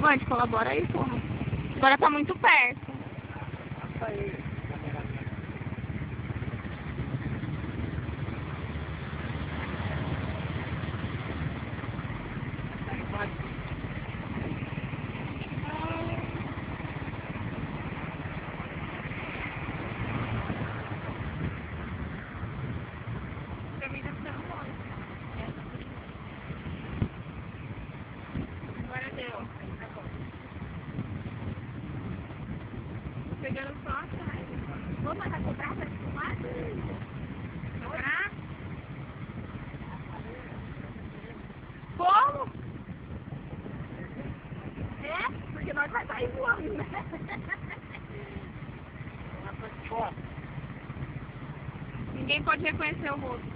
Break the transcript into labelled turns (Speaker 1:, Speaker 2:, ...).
Speaker 1: Mãe, colabora aí, porra. Agora tá muito perto.
Speaker 2: Passa aí.
Speaker 1: Agora deu. Pegando só atrás. Vou mandar cobrar pra filmar? Cobrar? Como? É? Porque nós vai sair voando, né? Ninguém pode reconhecer o rosto.